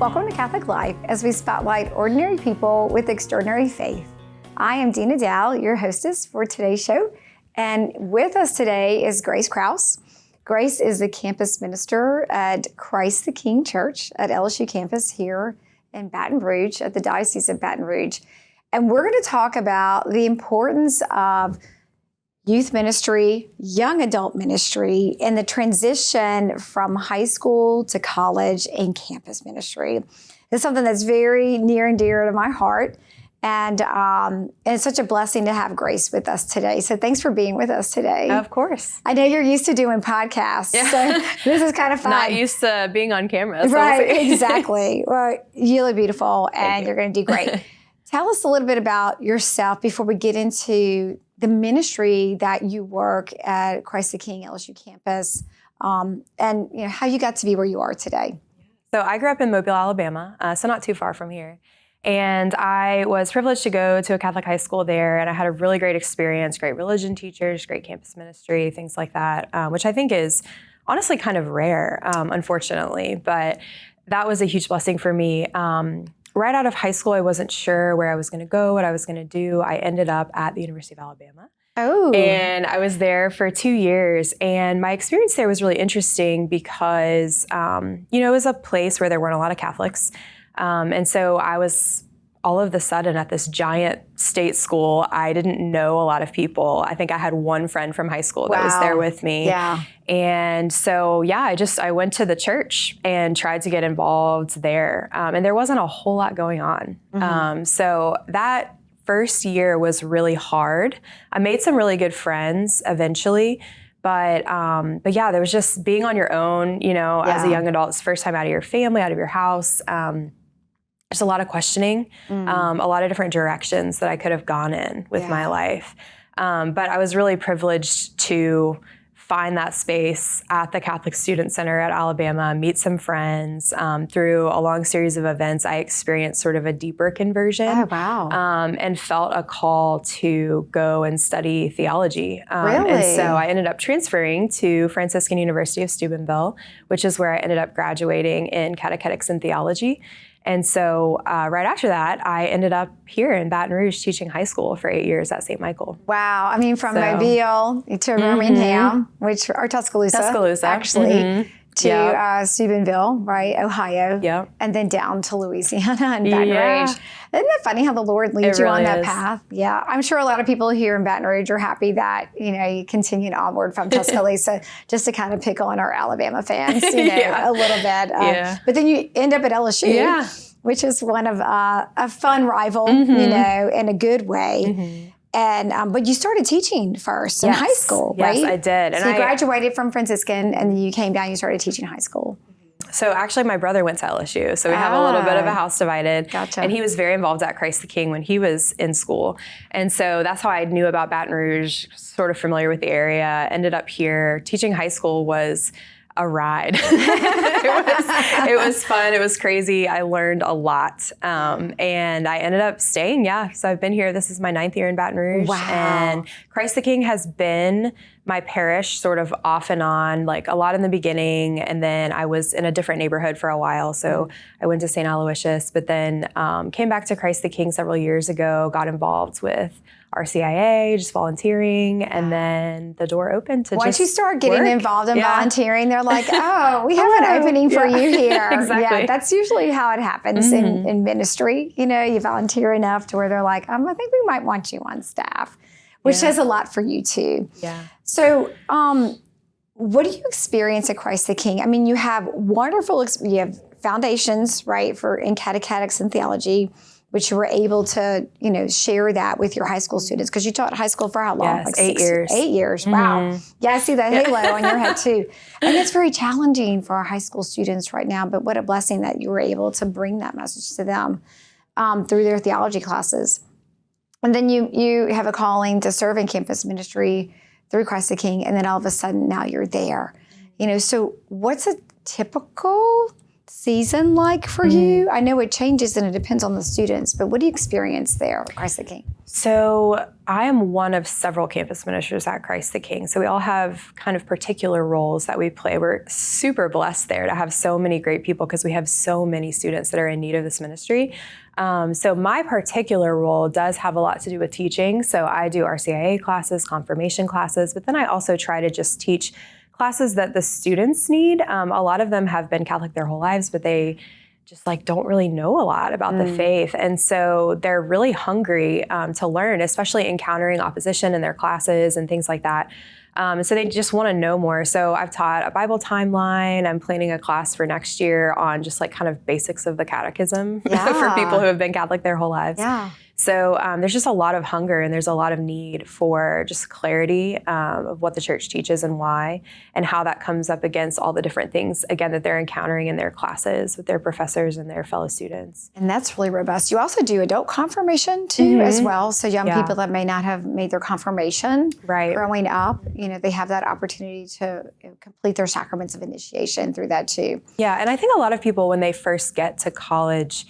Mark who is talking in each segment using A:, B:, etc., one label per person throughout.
A: Welcome to Catholic Life as we spotlight ordinary people with extraordinary faith. I am Dina Dow, your hostess for today's show, and with us today is Grace Krause. Grace is the campus minister at Christ the King Church at LSU campus here in Baton Rouge at the Diocese of Baton Rouge. And we're going to talk about the importance of youth ministry, young adult ministry, and the transition from high school to college and campus ministry. It's something that's very near and dear to my heart. And it's such a blessing to have Grace with us today. So thanks for being with us today.
B: Of course.
A: I know you're used to doing podcasts, so this is kind of fun.
B: Not used to being on camera. So
A: right, exactly. Well, you look beautiful and you're going to do great. Tell us a little bit about yourself before we get into the ministry that you work at Christ the King LSU campus, and how you got to be where you are today.
B: So I grew up in Mobile, Alabama, so not too far from here. And I was privileged to go to a Catholic high school there, and I had a really great experience, great religion teachers, great campus ministry, things like that, which I think is honestly kind of rare, unfortunately. But that was a huge blessing for me. Right out of high school, I wasn't sure where I was going to go, what I was going to do. I ended up at the University of Alabama.
A: Oh.
B: And I was there for 2 years. And my experience there was really interesting because, it was a place where there weren't a lot of Catholics. And so I was all of a sudden at this giant state school. I didn't know a lot of people. I think I had one friend from high school that was there with me.
A: Yeah.
B: And so, I went to the church and tried to get involved there. And there wasn't a whole lot going on.
A: Mm-hmm.
B: So that first year was really hard. I made some really good friends eventually. But there was just being on your own, as a young adult, it's the first time out of your family, out of your house. There's a lot of questioning, a lot of different directions that I could have gone in with my life. But I was really privileged to find that space at the Catholic Student Center at Alabama, meet some friends. Through a long series of events, I experienced sort of a deeper conversion.
A: Oh, wow.
B: And felt a call to go and study theology.
A: Really?
B: And so I ended up transferring to Franciscan University of Steubenville, which is where I ended up graduating in catechetics and theology. And so right after that, I ended up here in Baton Rouge teaching hh school for 8 years at St. Michael.
A: Wow. I mean, from Mobile to Birmingham, or Tuscaloosa. Actually, to Steubenville, right, Ohio, and then down to Louisiana and Baton Rouge. Isn't it funny how the Lord leads you on that path? Yeah. I'm sure a lot of people here in Baton Rouge are happy that, you continued onward from Tuscaloosa, just to kind of pick on our Alabama fans, a little bit. But then you end up at LSU, which is one of a fun rival, in a good way. And but you started teaching first in high school, right?
B: Yes, I did.
A: And so you graduated from Franciscan, and then you came down. You started teaching high school.
B: So actually, my brother went to LSU, so we have a little bit of a house divided.
A: Gotcha.
B: And he was very involved at Christ the King when he was in school, and so that's how I knew about Baton Rouge. Sort of familiar with the area. Ended up here. Teaching high school was a ride. It was fun. It was crazy. I learned a lot. And I ended up staying. So I've been here. This is my 9th year in Baton Rouge.
A: Wow.
B: And Christ the King has been my parish sort of off and on, like a lot in the beginning. And then I was in a different neighborhood for a while. So I went to St. Aloysius, but then came back to Christ the King several years ago, got involved with RCIA, just volunteering, and then the door opened to
A: Once you start getting involved in volunteering, they're like, oh, we have an opening for you here.
B: Exactly.
A: Yeah, that's usually how it happens in ministry. You volunteer enough to where they're like, I think we might want you on staff, which says a lot for you too.
B: Yeah.
A: So what do you experience at Christ the King? I mean, you have you have foundations, right, in catechetics and theology, which you were able to, share that with your high school students, because you taught high school for how long?
B: Yes, 8 years.
A: 8 years, wow. Yeah, I see that halo on your head too. And it's very challenging for our high school students right now, but what a blessing that you were able to bring that message to them through their theology classes. And then you have a calling to serve in campus ministry through Christ the King, and then all of a sudden now you're there. So what's a typical season like for you? I know it changes and it depends on the students, but what do you experience there at Christ the King?
B: So I am one of several campus ministers at Christ the King. So we all have kind of particular roles that we play. We're super blessed there to have so many great people because we have so many students that are in need of this ministry. So my particular role does have a lot to do with teaching. So I do RCIA classes, confirmation classes, but then I also try to just teach classes that the students need. A lot of them have been Catholic their whole lives, but they just don't really know a lot about the faith. And so they're really hungry to learn, especially encountering opposition in their classes and things like that. So they just want to know more. So I've taught a Bible timeline. I'm planning a class for next year on just kind of basics of the catechism for people who have been Catholic their whole lives.
A: Yeah.
B: So there's just a lot of hunger and there's a lot of need for just clarity of what the church teaches and why, and how that comes up against all the different things, again, that they're encountering in their classes with their professors and their fellow students.
A: And that's really robust. You also do adult confirmation too, as well. So young people that may not have made their confirmation growing up, they have that opportunity to complete their sacraments of initiation through that too.
B: Yeah, and I think a lot of people, when they first get to college,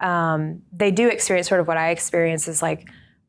B: they do experience sort of what I experience is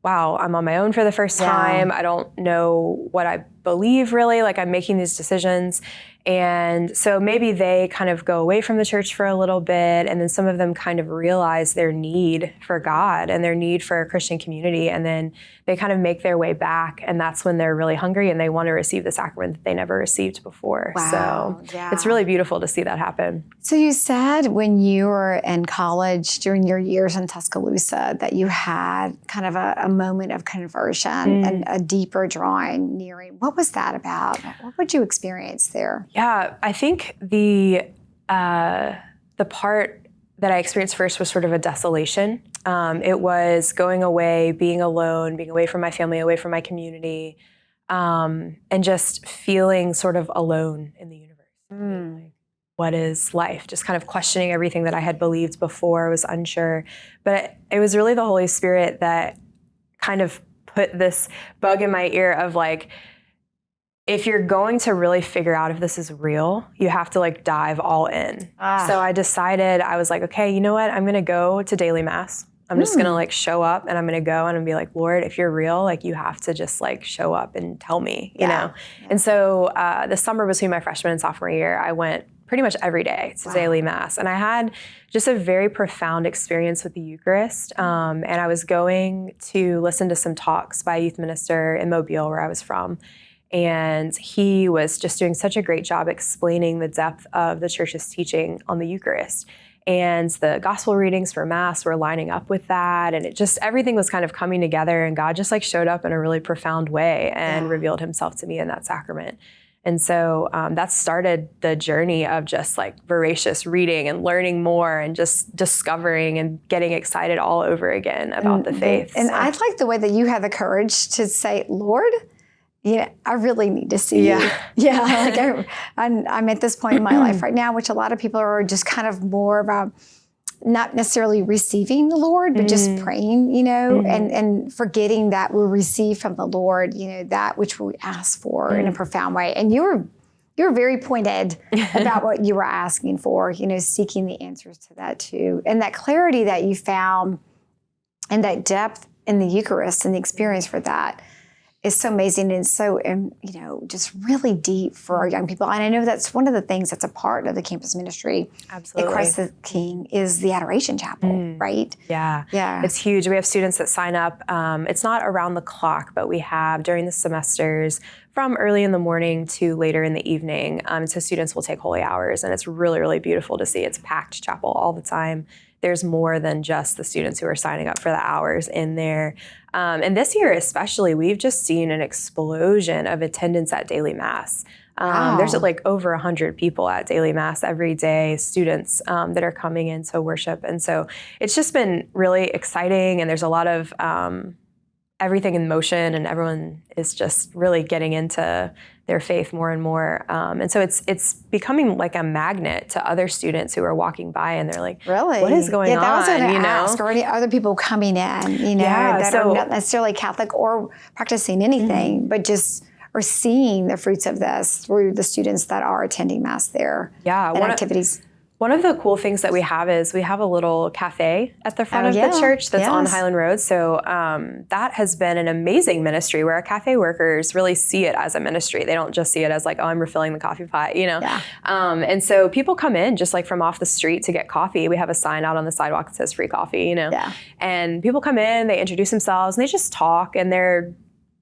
B: wow, I'm on my own for the first time. I don't know what I believe really, I'm making these decisions. And so maybe they kind of go away from the church for a little bit, and then some of them kind of realize their need for God and their need for a Christian community, and then they kind of make their way back, and that's when they're really hungry and they want to receive the sacrament that they never received before.
A: Wow.
B: So it's really beautiful to see that happen.
A: So you said when you were in college during your years in Tuscaloosa that you had kind of a moment of conversion and a deeper drawing nearing. What was that about? What would you experience there?
B: Yeah, I think the part that I experienced first was sort of a desolation. It was going away, being alone, being away from my family, away from my community, and just feeling sort of alone in the universe. What is life? Just kind of questioning everything that I had believed before, was unsure. But it was really the Holy Spirit that kind of put this bug in my ear of if you're going to really figure out if this is real, you have to dive all in. So I decided, I was okay, you know what? I'm going to go to daily mass. I'm just going to show up, and I'm going to go and I'm be Lord, if you're real, you have to just show up and tell me, you know? And so the summer between my freshman and sophomore year, I went pretty much every day to daily mass. And I had just a very profound experience with the Eucharist. And I was going to listen to some talks by a youth minister in Mobile, where I was from. And he was just doing such a great job explaining the depth of the church's teaching on the Eucharist. And the gospel readings for Mass were lining up with that. And everything was kind of coming together. And God just showed up in a really profound way and revealed himself to me in that sacrament. And so that started the journey of just voracious reading and learning more and just discovering and getting excited all over again about the faith.
A: And I like the way that you have the courage to say, Lord, I really need to see you. Yeah, I'm at this point in my life right now, which a lot of people are just kind of more about not necessarily receiving the Lord, but just praying, and forgetting that we'll receive from the Lord, that which we ask for in a profound way. And you're very pointed about what you were asking for, seeking the answers to that too. And that clarity that you found and that depth in the Eucharist and the experience for that is so amazing and so, just really deep for our young people. And I know that's one of the things that's a part of the campus ministry at Christ the King is the Adoration Chapel, right?
B: Yeah. It's huge. We have students that sign up. It's not around the clock, but we have during the semesters from early in the morning to later in the evening. So students will take holy hours, and it's really, really beautiful to see. It's packed chapel all the time. There's more than just the students who are signing up for the hours in there. And this year especially, we've just seen an explosion of attendance at daily mass. There's over 100 people at daily mass every day, students that are coming in to worship. And so it's just been really exciting, and there's a lot of everything in motion, and everyone is just really getting into their faith more and more. And so it's becoming a magnet to other students who are walking by, and they're
A: really?
B: What is going on?
A: That was going to ask, or any other people coming in, that are not necessarily Catholic or practicing anything, but just are seeing the fruits of this through the students that are attending Mass there and activities.
B: One of the cool things that we have is we have a little cafe at the front of the church that's on Highland Road. So that has been an amazing ministry where our cafe workers really see it as a ministry. They don't just see it as like, oh, I'm refilling the coffee pot, you know? Yeah. And so people come in just like from off the street to get coffee. We have a sign out on the sidewalk that says free coffee, you know? Yeah. And people come in, they introduce themselves, and they just talk, and they're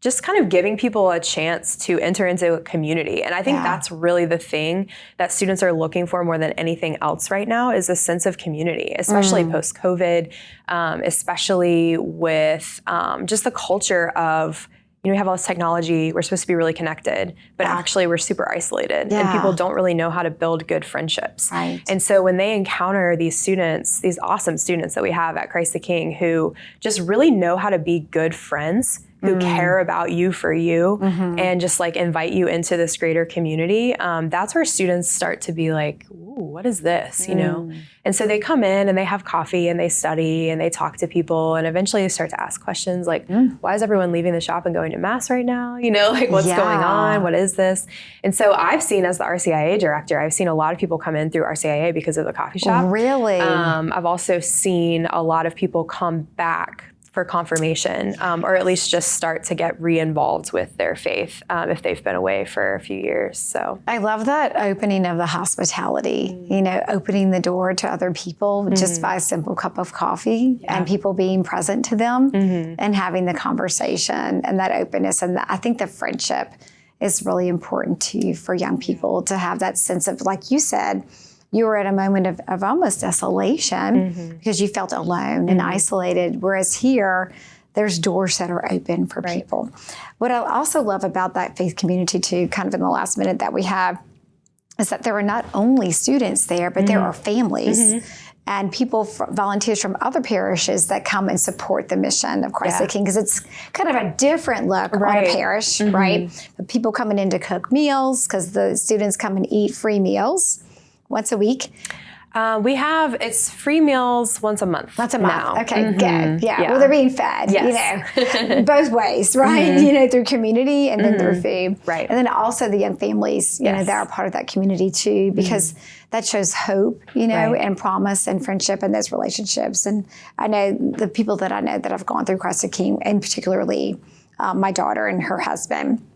B: just kind of giving people a chance to enter into a community. And I think that's really the thing that students are looking for more than anything else right now is a sense of community, especially post-COVID, especially with just the culture of, you know, we have all this technology, we're supposed to be really connected, but actually we're super isolated and people don't really know how to build good friendships. Right. And so when they encounter these students, these awesome students that we have at Christ the King who just really know how to be good friends, who care about you for you and just like invite you into this greater community, that's where students start to be like, ooh, what is this, you know? And so they come in and they have coffee and they study and they talk to people, and eventually they start to ask questions like, why is everyone leaving the shop and going to mass right now? You know, like what's going on? What is this? And so I've seen, as the RCIA director, I've seen a lot of people come in through RCIA because of the coffee shop. Really? I've also seen a lot of people come back for confirmation, or at least just start to get re-involved with their faith if they've been away for a few years. So I love that opening of the hospitality, you know, opening the door to other people just by a simple cup of coffee and people being present to them and having the conversation and that openness. And I think the friendship is really important too for young people to have that sense of, like you said, you were at a moment of almost desolation because you felt alone and isolated, whereas here, there's doors that are open for people. What I also love about that faith community too, kind of in the last minute that we have, is that there are not only students there, but there are families and people, volunteers from other parishes that come and support the mission of Christ the King, because it's kind of a different look on a parish, right? But people coming in to cook meals, because the students come and eat free meals once a week. It's free meals once a month. Once a month. Now. Okay, good. Yeah. Well, they're being fed, you know, both ways, right? You know, through community and then through food. Right. And then also the young families, you know, that are part of that community too, because that shows hope, you know, and promise and friendship and those relationships. And I know the people that I know that have gone through Christ the King, and particularly my daughter and her husband,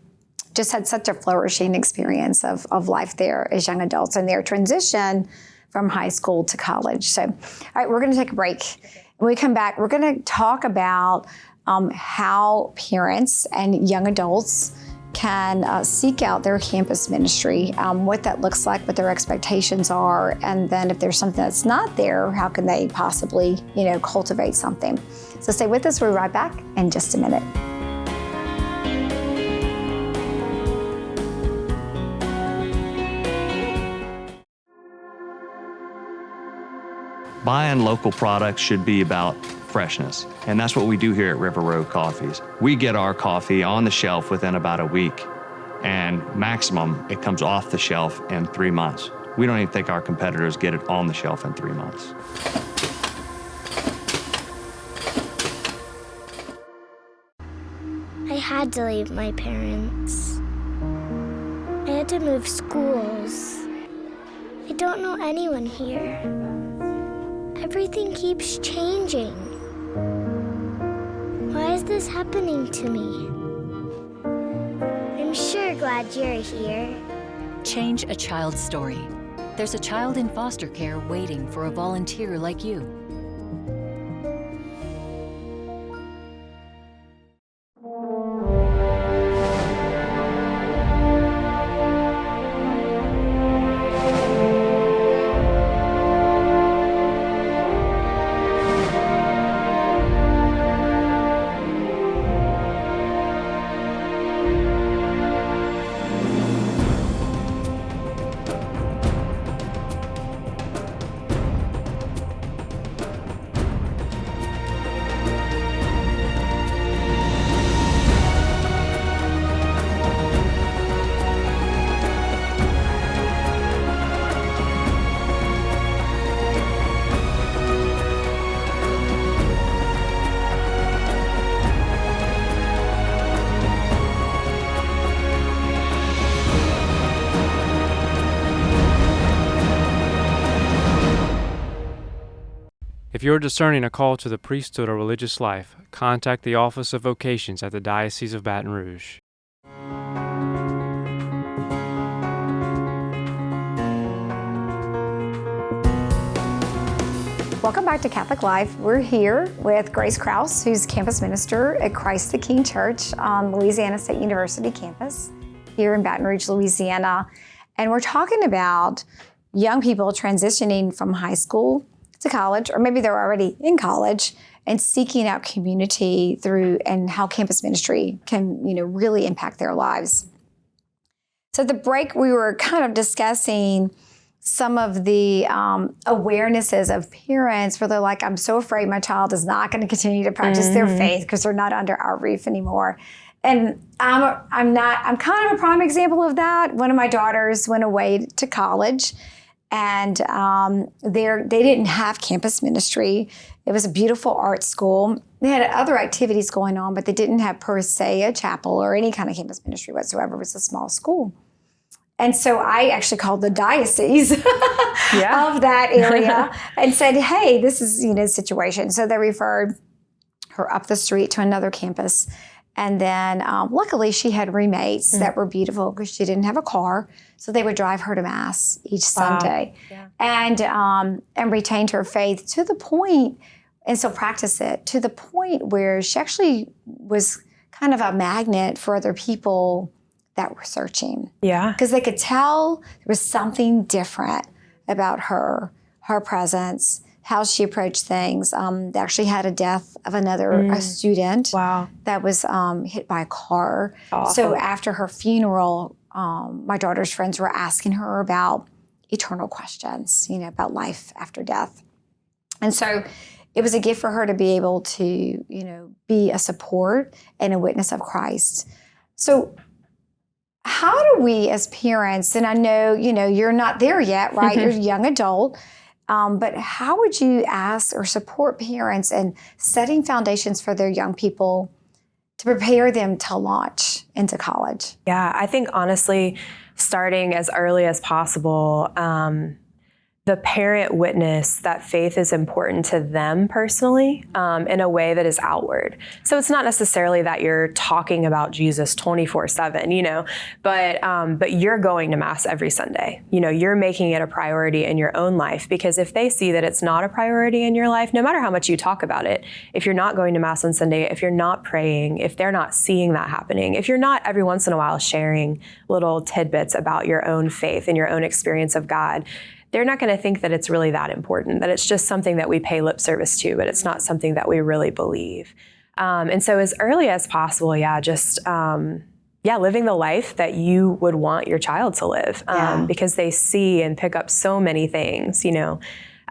B: just had such a flourishing experience of life there as young adults and their transition from high school to college. So, all right, we're going to take a break. When we come back, we're going to talk about how parents and young adults can seek out their campus ministry, what that looks like, what their expectations are, and then if there's something that's not there, how can they possibly, you know, cultivate something. So stay with us. We'll be right back in just a minute.
C: Buying local products should be about freshness, and that's what we do here at River Road Coffees. We get our coffee on the shelf within about a week, and maximum, it comes off the shelf in 3 months. We don't even think our competitors get it on the shelf in 3 months.
D: I had to leave my parents. I had to move schools. I don't know anyone here. Everything keeps changing. Why is this happening to me? I'm sure glad you're here.
E: Change a child's story. There's a child in foster care waiting for a volunteer like you.
F: If you're discerning a call to the priesthood or religious life, contact the Office of Vocations at the Diocese of Baton Rouge.
A: Welcome back to Catholic Life. We're here with Grace Krause, who's campus minister at Christ the King Church on Louisiana State University campus here in Baton Rouge, Louisiana. And we're talking about young people transitioning from high school to college, or maybe they're already in college, and seeking out community through and how campus ministry can, really impact their lives. So at the break, we were kind of discussing some of the awarenesses of parents where they're like, I'm so afraid my child is not going to continue to practice their faith because they're not under our roof anymore. And I'm kind of a prime example of that. One of my daughters went away to college, and they didn't have campus ministry. It was a beautiful art school. They had other activities going on, but they didn't have per se a chapel or any kind of campus ministry whatsoever. It was a small school. And so I actually called the diocese of that area and said, hey, this is, a situation. So they referred her up the street to another campus. And then luckily she had roommates that were beautiful because she didn't have a car. So they would drive her to Mass each Sunday and retained her faith to the point, and still practice it, to the point where she actually was kind of a magnet for other people that were searching. Yeah. Because they could tell there was something different about her presence, how she approached things. They actually had a death of a student that was hit by a car. Awful. So after her funeral, my daughter's friends were asking her about eternal questions, about life after death. And so it was a gift for her to be able to, be a support and a witness of Christ. So how do we as parents, and I know, you're not there yet, right? You're a young adult, but how would you ask or support parents in setting foundations for their young people to prepare them to launch into college?
B: Yeah, I think honestly, starting as early as possible, the parent witness that faith is important to them personally in a way that is outward. So it's not necessarily that you're talking about Jesus 24/7, but you're going to Mass every Sunday. You're making it a priority in your own life, because if they see that it's not a priority in your life, no matter how much you talk about it, if you're not going to Mass on Sunday, if you're not praying, if they're not seeing that happening, if you're not every once in a while sharing little tidbits about your own faith and your own experience of God, they're not going to think that it's really that important, that it's just something that we pay lip service to, but it's not something that we really believe. And so as early as possible, living the life that you would want your child to live, because they see and pick up so many things,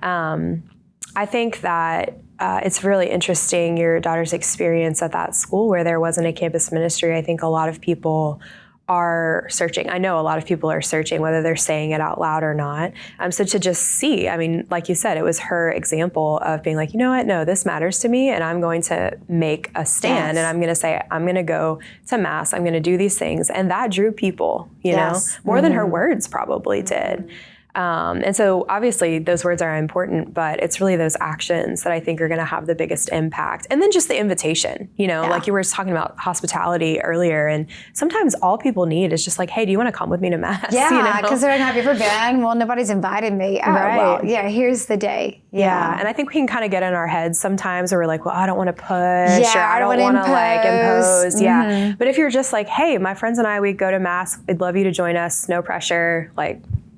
B: I think that it's really interesting, your daughter's experience at that school where there wasn't a campus ministry. I think a lot of people are searching. I know a lot of people are searching, whether they're saying it out loud or not. So to just see, like you said, it was her example of being like, you know what, no, this matters to me, and I'm going to make a stand, and I'm going to say, I'm going to go to Mass, I'm going to do these things. And that drew people, more than her words probably did. And so obviously those words are important, but it's really those actions that I think are going to have the biggest impact. And then just the invitation, like you were talking about hospitality earlier. And sometimes all people need is just like, hey, do you want to come with me to Mass?
A: Yeah, because they're like, have you ever been? Well, nobody's invited me. Oh, right. Well, yeah, here's the day.
B: Yeah. And I think we can kind of get in our heads sometimes where we're like, well, I don't want to push, or I don't want to impose. Yeah. But if you're just like, hey, my friends and I, we go to Mass, we'd love you to join us, no pressure,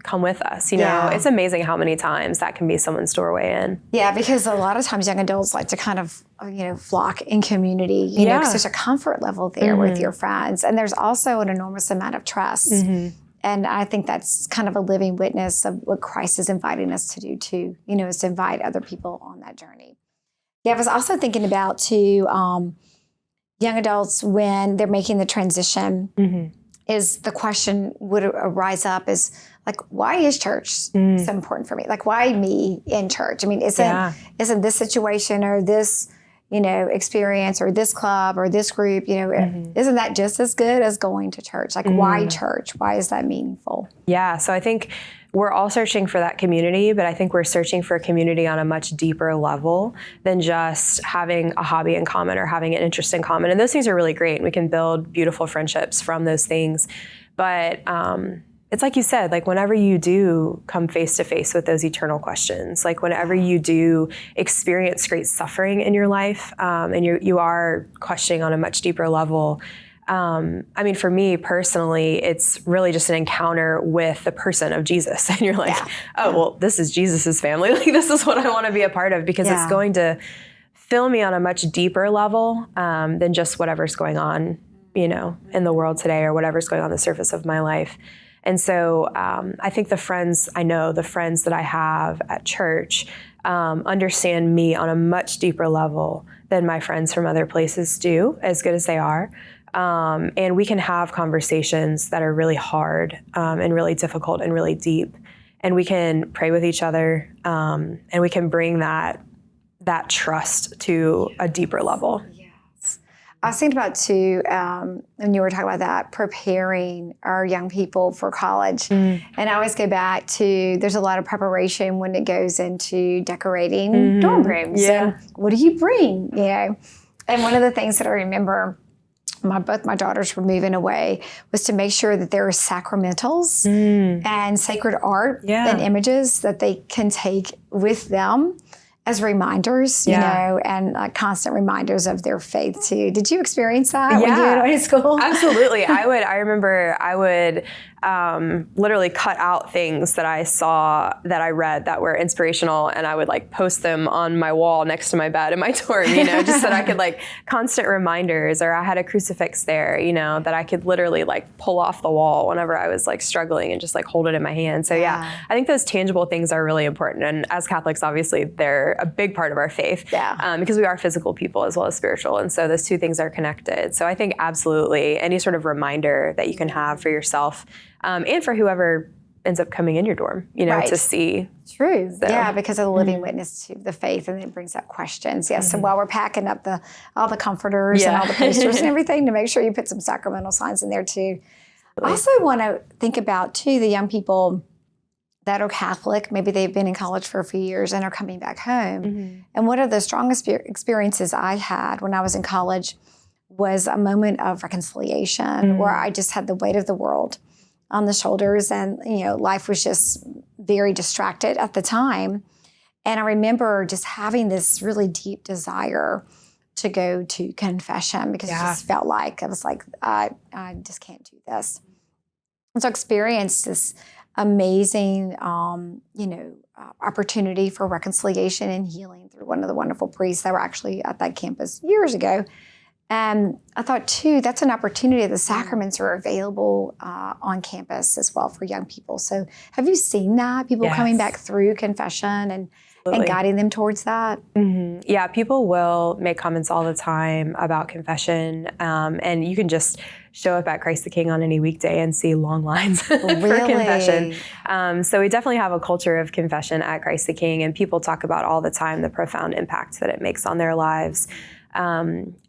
B: come with us. It's amazing how many times that can be someone's doorway in.
A: Yeah, because a lot of times young adults like to kind of, flock in community, because there's a comfort level there with your friends. And there's also an enormous amount of trust. And I think that's kind of a living witness of what Christ is inviting us to do too, is to invite other people on that journey. Yeah, I was also thinking about too, young adults when they're making the transition, is the question would rise up is like, why is church so important for me? Like, why me in church? Isn't this situation or this, experience or this club or this group, isn't that just as good as going to church? Like, why church? Why is that meaningful?
B: Yeah, so I think we're all searching for that community, but I think we're searching for a community on a much deeper level than just having a hobby in common or having an interest in common. And those things are really great. We can build beautiful friendships from those things. But it's like you said, like whenever you do come face to face with those eternal questions, like whenever you do experience great suffering in your life, and you are questioning on a much deeper level. For me personally, it's really just an encounter with the person of Jesus. And you're like, well, this is Jesus's family. Like, this is what I want to be a part of, because it's going to fill me on a much deeper level than just whatever's going on, in the world today or whatever's going on the surface of my life. And so I think the friends that I have at church understand me on a much deeper level than my friends from other places do, as good as they are. And we can have conversations that are really hard and really difficult and really deep. And we can pray with each other, and we can bring that trust to a deeper level.
A: Yes. I was thinking about, too, when you were talking about that, preparing our young people for college. And I always go back to, there's a lot of preparation when it goes into decorating dorm rooms.
B: Yeah.
A: And what do you bring? And one of the things that I remember both my daughters were moving away was to make sure that there are sacramentals and sacred art and images that they can take with them as reminders, and constant reminders of their faith too. Did you experience that when you went to school?
B: Absolutely. I remember I would literally cut out things that I saw, that I read that were inspirational, and I would post them on my wall next to my bed in my dorm, just so that I could constant reminders, or I had a crucifix there, that I could literally pull off the wall whenever I was struggling and just hold it in my hand. So I think those tangible things are really important. And as Catholics, obviously, they're a big part of our faith because we are physical people as well as spiritual. And so those two things are connected. So I think absolutely any sort of reminder that you can have for yourself and for whoever ends up coming in your dorm, to see.
A: True.
B: So.
A: Yeah, because of the living witness to the faith, and it brings up questions. Yes. So while we're packing up all the comforters and all the posters and everything, to make sure you put some sacramental signs in there too. I also want to think about too the young people that are Catholic. Maybe they've been in college for a few years and are coming back home. And one of the strongest experiences I had when I was in college was a moment of reconciliation where I just had the weight of the world on the shoulders, and life was just very distracted at the time. And I remember just having this really deep desire to go to confession, because it just felt like I was I just can't do this. And so I experienced this amazing opportunity for reconciliation and healing through one of the wonderful priests that were actually at that campus years ago. And I thought, too, that's an opportunity. The sacraments are available on campus as well for young people. So have you seen that? People coming back through confession and guiding them towards that?
B: Yeah, people will make comments all the time about confession. And you can just show up at Christ the King on any weekday and see long lines for confession. So we definitely have a culture of confession at Christ the King. And people talk about all the time the profound impact that it makes on their lives.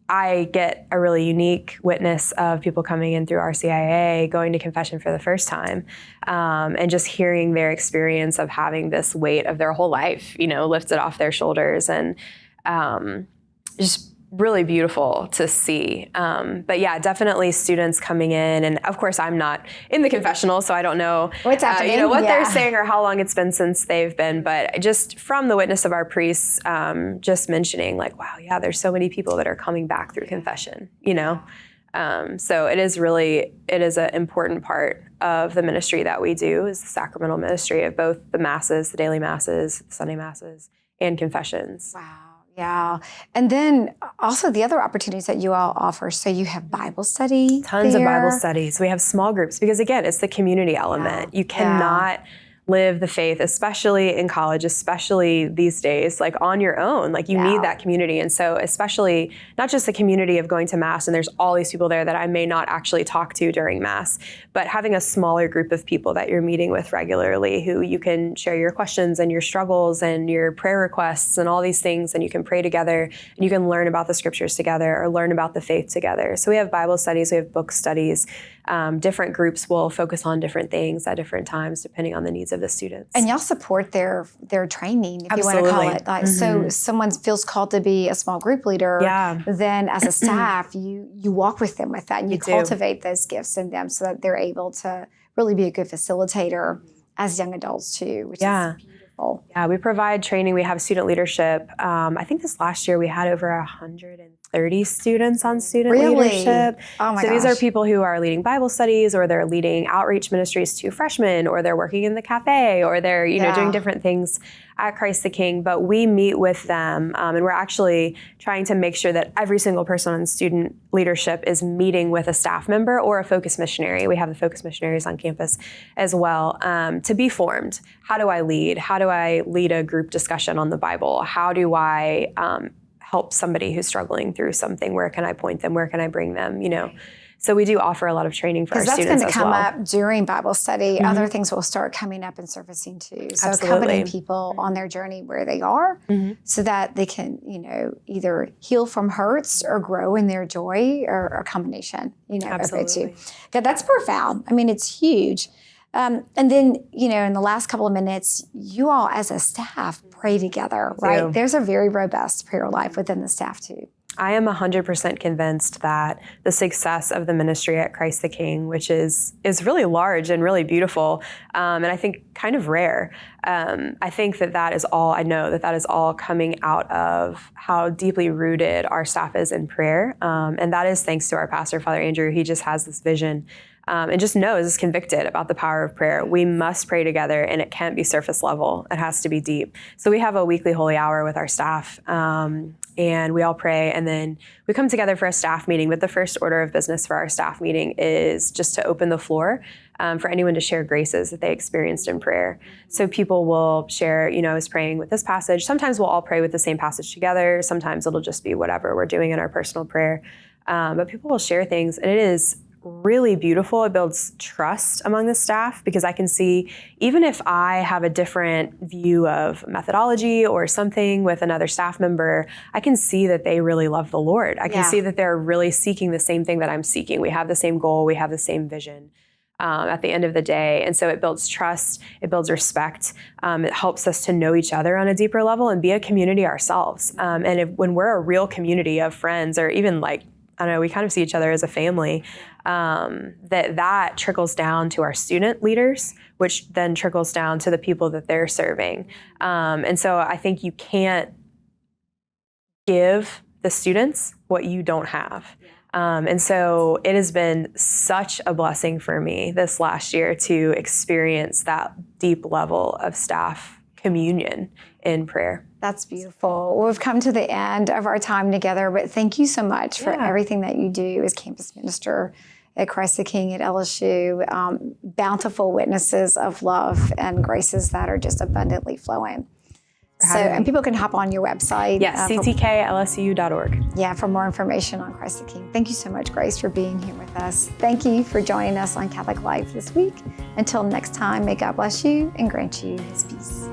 B: I get a really unique witness of people coming in through RCIA, going to confession for the first time, and just hearing their experience of having this weight of their whole life, lifted off their shoulders, and just really beautiful to see. But yeah, definitely students coming in, and of course I'm not in the confessional, so I don't know
A: what's happening,
B: what they're saying or how long it's been since they've been, but just from the witness of our priests, just mentioning wow, yeah, there's so many people that are coming back through confession, so it is an important part of the ministry that we do, is the sacramental ministry of both the masses, the daily masses, the Sunday masses, and confessions.
A: Wow. Yeah. And then also the other opportunities that you all offer. So you have Bible study.
B: Tons of Bible studies. We have small groups because, again, it's the community element. You cannot live the faith, especially in college, especially these days, like on your own. Like you need that community. And so especially not just the community of going to Mass, and there's all these people there that I may not actually talk to during Mass, but having a smaller group of people that you're meeting with regularly who you can share your questions and your struggles and your prayer requests and all these things, and you can pray together and you can learn about the scriptures together or learn about the faith together. So we have Bible studies, we have book studies. Different groups will focus on different things at different times depending on the needs of the students.
A: And y'all support their training, if
B: Absolutely.
A: you want to call it. Like, so someone feels called to be a small group leader, then as a staff, you walk with them with that, and you cultivate those gifts in them so that they're able to really be a good facilitator as young adults too, which is beautiful. Yeah,
B: we provide training. We have student leadership. I think this last year we had over 130 students on student leadership.
A: Oh my
B: So
A: gosh.
B: these are people who are leading Bible studies, or they're leading outreach ministries to freshmen, or they're working in the cafe, or they're doing different things at Christ the King. But we meet with them, and we're actually trying to make sure that every single person in student leadership is meeting with a staff member or a focus missionary. We have the focus missionaries on campus as well, to be formed. How do I lead? How do I lead a group discussion on the Bible? How do I help somebody who's struggling through something? Where can I point them? Where can I bring them? So we do offer a lot of training for our students as well.
A: Because that's going to come up during Bible study. Other things will start coming up and surfacing too. So accompanying people on their journey where they are so that they can, either heal from hurts or grow in their joy, or a combination, of the two. Yeah, that's profound. I mean, it's huge. And then, in the last couple of minutes, you all as a staff pray together, right? There's a very robust prayer life within the staff too.
B: I am 100% convinced that the success of the ministry at Christ the King, which is really large and really beautiful, and I think kind of rare, I think that is all, I know that is all coming out of how deeply rooted our staff is in prayer. And that is thanks to our pastor, Father Andrew. He just has this vision and just is convicted about the power of prayer. We must pray together, and it can't be surface level. It has to be deep. So we have a weekly holy hour with our staff, and we all pray, and then we come together for a staff meeting. But the first order of business for our staff meeting is just to open the floor for anyone to share graces that they experienced in prayer. So people will share, I was praying with this passage. Sometimes we'll all pray with the same passage together. Sometimes it'll just be whatever we're doing in our personal prayer. But people will share things, and it is really beautiful. It builds trust among the staff, because I can see, even if I have a different view of methodology or something with another staff member, I can see that they really love the Lord. I can see that they're really seeking the same thing that I'm seeking. We have the same goal. We have the same vision at the end of the day. And so it builds trust. It builds respect. It helps us to know each other on a deeper level and be a community ourselves. And when we're a real community of friends, or even we kind of see each other as a family, that trickles down to our student leaders, which then trickles down to the people that they're serving. And so I think you can't give the students what you don't have. And so it has been such a blessing for me this last year to experience that deep level of staff communion in prayer.
A: That's beautiful. Well, we've come to the end of our time together, but thank you so much for everything that you do as campus minister at Christ the King at LSU. Bountiful witnesses of love and graces that are just abundantly flowing. And people can hop on your website.
B: Yes, ctklsu.org.
A: For more information on Christ the King. Thank you so much, Grace, for being here with us. Thank you for joining us on Catholic Life this week. Until next time, may God bless you and grant you his peace.